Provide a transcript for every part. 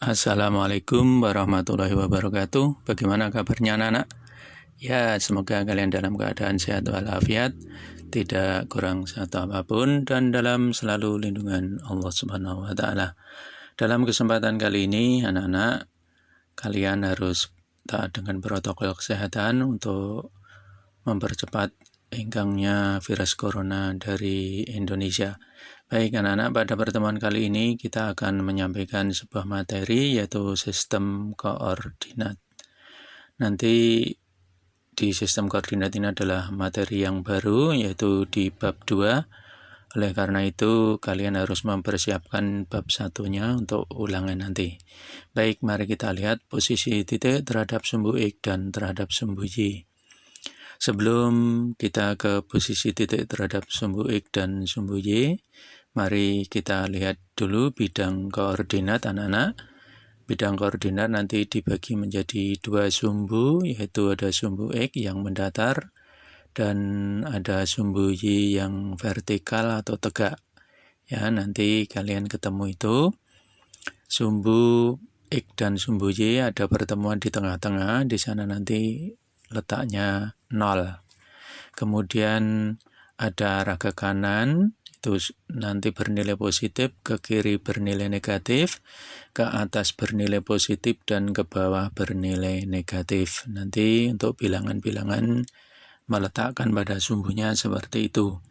Assalamualaikum warahmatullahi wabarakatuh. Bagaimana kabarnya anak-anak? Ya, semoga kalian dalam keadaan sehat walafiat, tidak kurang satu apapun, dan dalam selalu lindungan Allah Subhanahu wa Ta'ala. Dalam kesempatan kali ini, anak-anak, kalian harus taat dengan protokol kesehatan untuk mempercepat hengkangnya virus corona dari Indonesia. Baik anak-anak, pada pertemuan kali ini kita akan menyampaikan sebuah materi yaitu sistem koordinat. Nanti di sistem koordinat ini adalah materi yang baru yaitu di bab 2. Oleh karena itu kalian harus mempersiapkan bab 1-nya untuk ulangan nanti. Baik, mari kita lihat posisi titik terhadap sumbu X dan terhadap sumbu Y. Sebelum kita ke posisi titik terhadap sumbu X dan sumbu Y, mari kita lihat dulu bidang koordinat anak-anak. Bidang koordinat nanti dibagi menjadi dua sumbu, yaitu ada sumbu X yang mendatar dan ada sumbu Y yang vertikal atau tegak. Ya, nanti kalian ketemu itu. Sumbu X dan sumbu Y ada pertemuan di tengah-tengah, di sana nanti letaknya 0. Kemudian ada raga kanan, itu nanti bernilai positif, ke kiri bernilai negatif, ke atas bernilai positif, dan ke bawah bernilai negatif. Nanti untuk bilangan-bilangan meletakkan pada sumbunya seperti itu.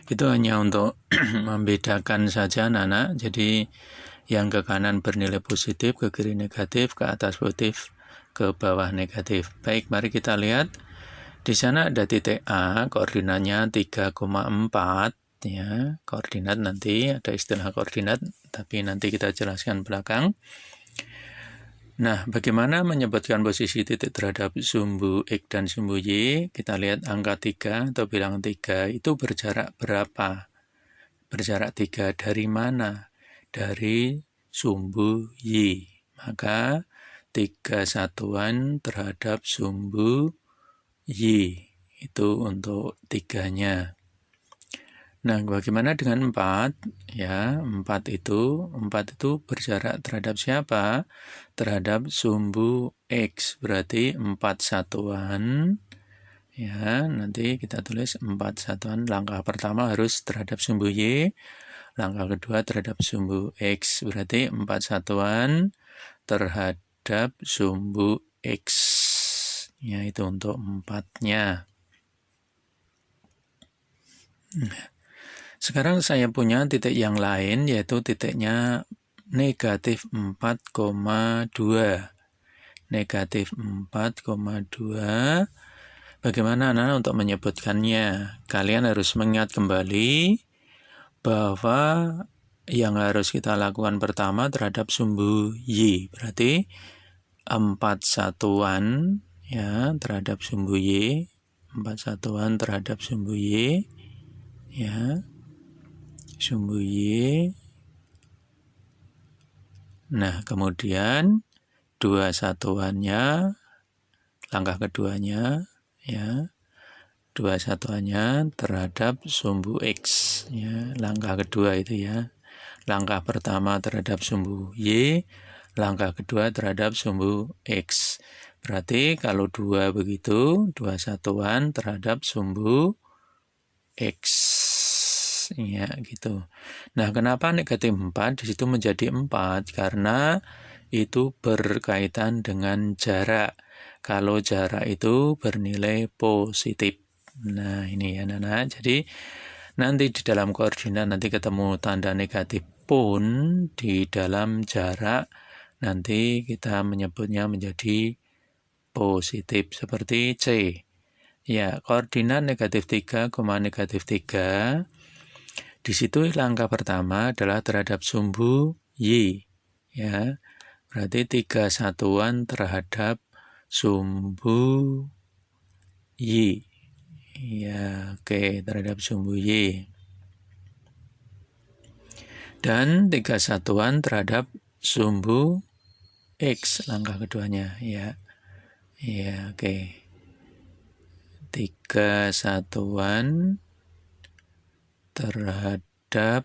Itu hanya untuk membedakan saja anak-anak. Jadi yang ke kanan bernilai positif, ke kiri negatif, ke atas positif, ke bawah negatif. Baik, mari kita lihat. Di sana ada titik A, koordinatnya 3,4 ya. Koordinat nanti ada istilah koordinat, tapi nanti kita jelaskan belakang. Nah, bagaimana menyebutkan posisi titik terhadap sumbu X dan sumbu Y? Kita lihat angka 3 atau bilangan 3 itu berjarak berapa? Berjarak 3 dari mana? Dari sumbu Y. Maka 3 satuan terhadap sumbu Y. Itu untuk 3-nya. Nah, bagaimana dengan 4? Ya, 4 itu berjarak terhadap siapa? Terhadap sumbu X. Berarti 4 satuan. Ya, nanti kita tulis 4 satuan. Langkah pertama harus terhadap sumbu Y. Langkah kedua terhadap sumbu X. Berarti 4 satuan terhadap sumbu X. Ya, itu untuk 4-nya. Sekarang saya punya titik yang lain, yaitu titiknya negatif 4,2. Negatif 4,2. Bagaimana anak-anak untuk menyebutkannya? Kalian harus mengingat kembali bahwa yang harus kita lakukan pertama terhadap sumbu Y. Berarti 4 satuan ya terhadap sumbu Y. 4 satuan terhadap sumbu Y. Ya. Sumbu Y. Nah, kemudian 2 satuannya, langkah keduanya ya. 2 satuannya terhadap sumbu X ya. Langkah kedua itu ya. Langkah pertama terhadap sumbu Y, langkah kedua terhadap sumbu X. Berarti kalau 2 begitu, 2 satuan terhadap sumbu X. Ya, gitu. Nah, kenapa negatif 4 di situ menjadi 4? Karena itu berkaitan dengan jarak. Kalau jarak itu bernilai positif. Nah, ini ya, Nana. Jadi, nanti di dalam koordinat nanti ketemu tanda negatif pun di dalam jarak nanti kita menyebutnya menjadi positif seperti C. Ya, koordinat negatif 3, negatif 3. Di situ langkah pertama adalah terhadap sumbu Y. Ya, berarti 3 satuan terhadap sumbu Y. Ya, oke, terhadap sumbu Y. Dan 3 satuan terhadap sumbu X, langkah keduanya. Ya, ya, oke. 3 satuan terhadap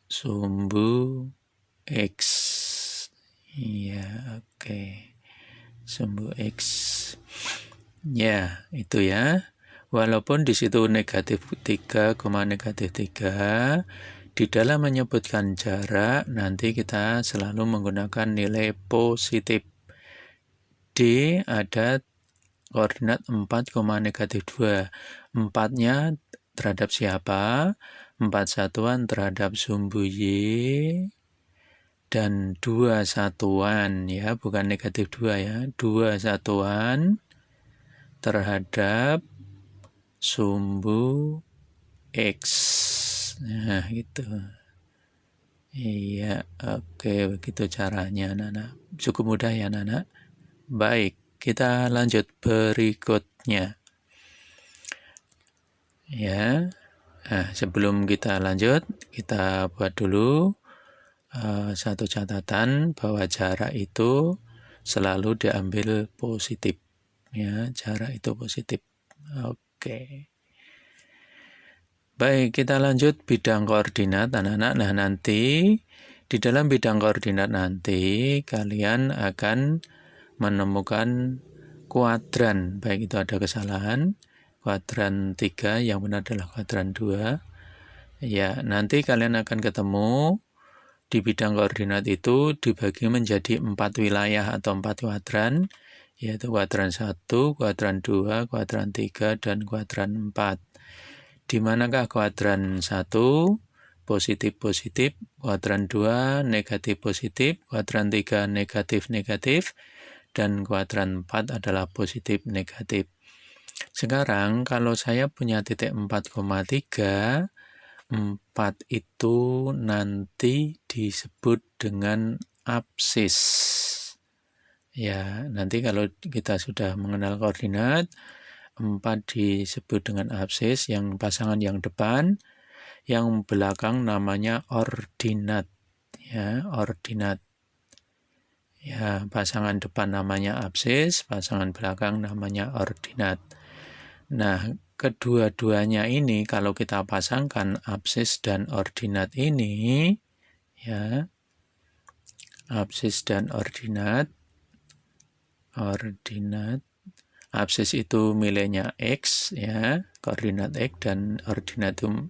sumbu X. Ya, oke. Sumbu X. Ya, itu ya. Walaupun di situ negatif 3, negatif 3, di dalam menyebutkan jarak, nanti kita selalu menggunakan nilai positif. D ada koordinat 4, negatif 2. 4-nya terhadap siapa? 4 satuan terhadap sumbu Y, dan 2 satuan, ya, bukan negatif 2 ya. 2 satuan terhadap sumbu X. Nah, gitu. Iya, oke, begitu caranya, Nana. Cukup mudah ya, Nana. Baik, kita lanjut berikutnya. Ya, nah, sebelum kita lanjut, kita buat dulu satu catatan bahwa jarak itu selalu diambil positif. Ya, jarak itu positif. Oke. Baik, kita lanjut bidang koordinat, anak-anak. Nah, nanti di dalam bidang koordinat nanti kalian akan menemukan kuadran, baik itu ada kesalahan, kuadran 3, yang benar adalah kuadran 2. Ya, nanti kalian akan ketemu di bidang koordinat itu dibagi menjadi 4 wilayah atau 4 kuadran, yaitu kuadran 1, kuadran 2, kuadran 3, dan kuadran 4. Di manakah kuadran 1 positif-positif, kuadran 2 negatif-positif, kuadran 3 negatif-negatif, dan kuadran 4 adalah positif-negatif. Sekarang kalau saya punya titik 4,3, 4 itu nanti disebut dengan absis. Ya, nanti kalau kita sudah mengenal koordinat, 4 disebut dengan absis, yang pasangan yang depan, yang belakang namanya ordinat. Ya, ordinat. Ya, pasangan depan namanya absis, pasangan belakang namanya ordinat. Nah, kedua-duanya ini kalau kita pasangkan absis dan ordinat ini, ya, absis dan ordinat, absis itu miliknya X, ya, koordinat X, dan ordinat itu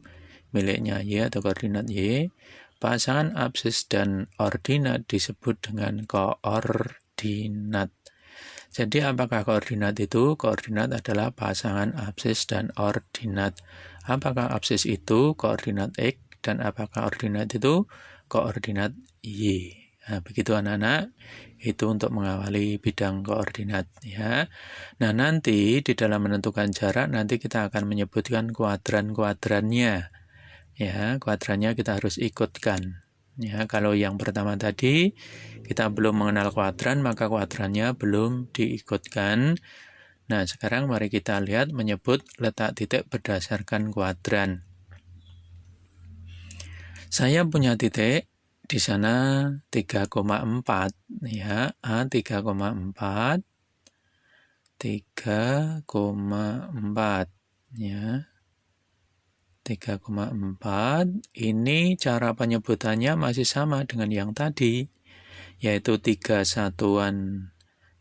miliknya Y atau koordinat Y. Pasangan absis dan ordinat disebut dengan koordinat. Jadi apakah koordinat itu? Koordinat adalah pasangan absis dan ordinat. Apakah absis itu koordinat X, dan apakah ordinat itu koordinat Y? Nah, begitu anak-anak. Itu untuk mengawali bidang koordinat, ya. Nah, nanti di dalam menentukan jarak nanti kita akan menyebutkan kuadran-kuadrannya. Ya, kuadrannya kita harus ikutkan. Ya, kalau yang pertama tadi kita belum mengenal kuadran, maka kuadrannya belum diikutkan. Nah, sekarang mari kita lihat menyebut letak titik berdasarkan kuadran. Saya punya titik di sana 3,4, ya, A 3,4, 3,4, ya, 3,4. Ini cara penyebutannya masih sama dengan yang tadi, yaitu 3 satuan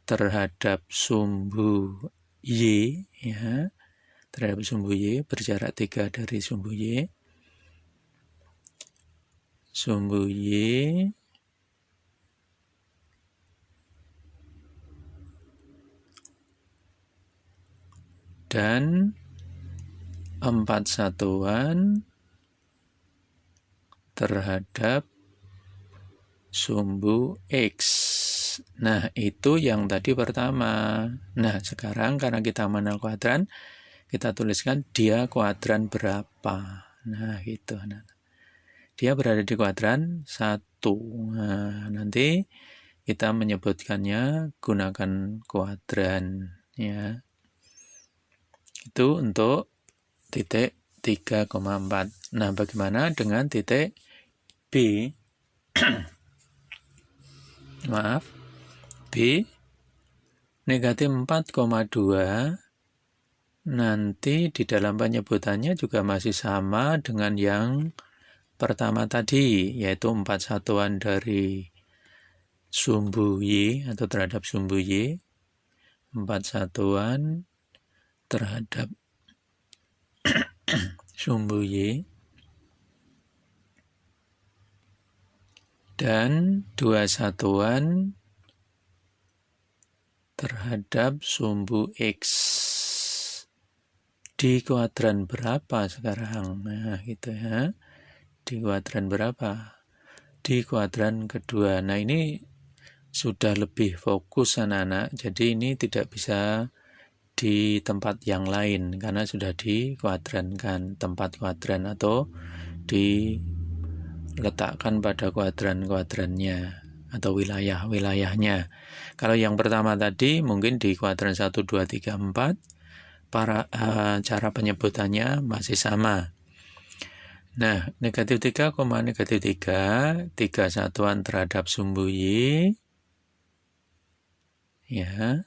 terhadap sumbu Y, ya, terhadap sumbu Y, berjarak 3 dari sumbu Y. Sumbu Y dan 4 satuan terhadap sumbu X. Nah, itu yang tadi pertama. Nah, sekarang karena kita mengenal kuadran, kita tuliskan dia kuadran berapa. Nah, gitu. Dia berada di kuadran 1. Nah, nanti kita menyebutkannya gunakan kuadran, ya. Itu untuk titik 3,4. Nah, bagaimana dengan titik B? Maaf, B negatif 4,2. Nanti di dalam penyebutannya juga masih sama dengan yang pertama tadi, yaitu 4 satuan dari sumbu Y atau terhadap sumbu Y, 4 satuan terhadap sumbu Y, dan 2 satuan terhadap sumbu X. Di kuadran berapa sekarang? Nah, gitu ya. Di kuadran berapa? Di kuadran kedua. Nah, ini sudah lebih fokus anak-anak, jadi ini tidak bisa di tempat yang lain karena sudah dikuadrankan, tempat kuadran atau diletakkan pada kuadran-kuadrannya atau wilayah-wilayahnya. Kalau yang pertama tadi mungkin di kuadran 1, 2, 3, 4 cara penyebutannya masih sama. Nah, negatif 3, negatif 3, 3 satuan terhadap sumbu Y, ya,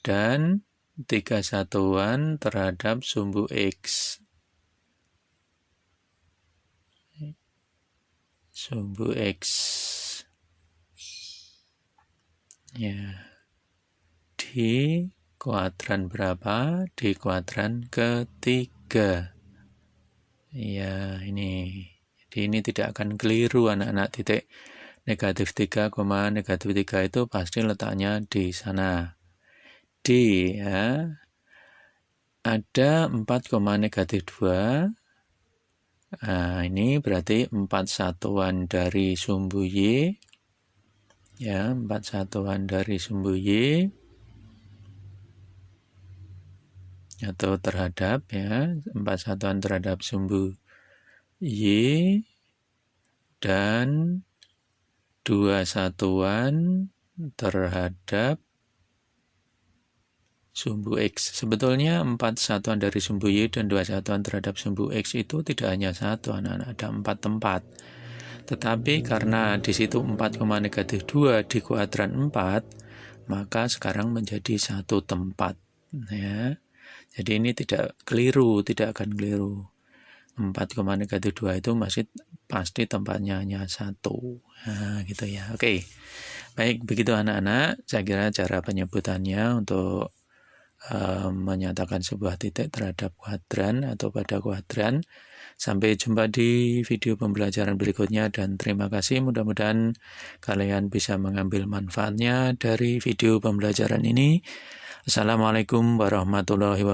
dan 3 satuan terhadap sumbu X. Sumbu X. Ya. Di kuadran berapa? Di kuadran ketiga. Ya, ini. Jadi ini tidak akan keliru anak-anak. Titik negatif 3, negatif 3 itu pasti letaknya di sana. D, ya. Ada 4, negatif 2. Nah, ini berarti 4 satuan dari sumbu Y. Ya, 4 satuan dari sumbu Y. Atau terhadap, ya, 4 satuan terhadap sumbu Y. Dan 2 satuan terhadap sumbu X. Sebetulnya 4 satuan dari sumbu Y dan 2 satuan terhadap sumbu X itu tidak hanya satu, anak-anak, ada 4 tempat. Tetapi karena di situ 4, negatif 2 di kuadran 4, maka sekarang menjadi satu tempat. Ya. Jadi ini tidak keliru, tidak akan keliru. 4, negatif 2 itu masih pasti tempatnya hanya satu. Nah, gitu ya. Oke. Baik, begitu anak-anak. Saya kira cara penyebutannya untuk menyatakan sebuah titik terhadap kuadran atau pada kuadran. Sampai jumpa di video pembelajaran berikutnya dan terima kasih. Mudah-mudahan kalian bisa mengambil manfaatnya dari video pembelajaran ini. Assalamualaikum warahmatullahi wabarakatuh.